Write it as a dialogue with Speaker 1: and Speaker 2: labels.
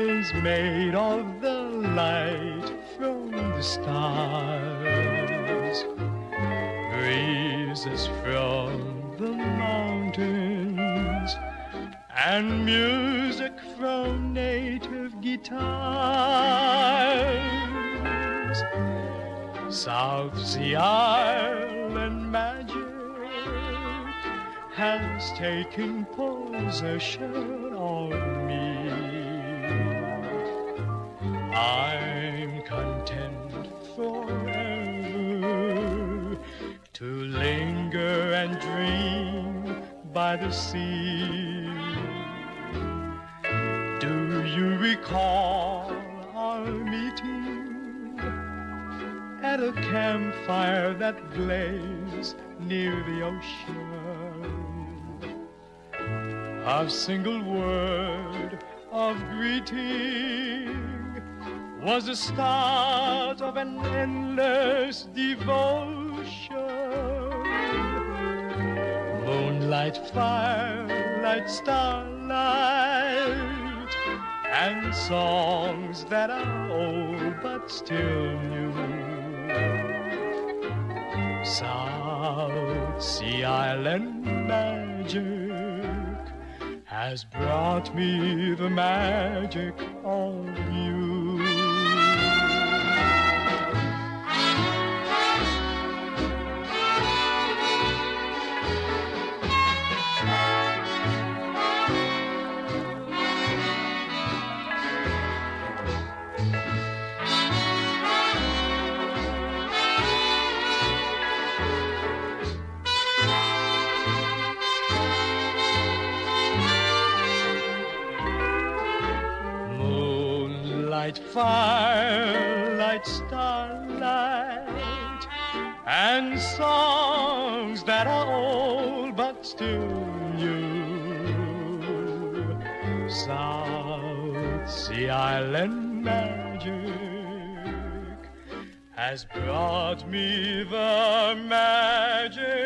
Speaker 1: is made of the light from the stars, breezes from the mountains, and music from native guitars. South Sea Island magic has taken possession of me. I'm content forever to linger and dream by the sea. Do you recall our meeting at a campfire that blazed near the ocean? A single word of greeting was the start of an endless devotion. Moonlight, firelight, starlight, and songs that are old but still new. South Sea Island magic has brought me the magic of you. Firelight, starlight, and songs that are old but still new. South Sea Island magic has brought me the magic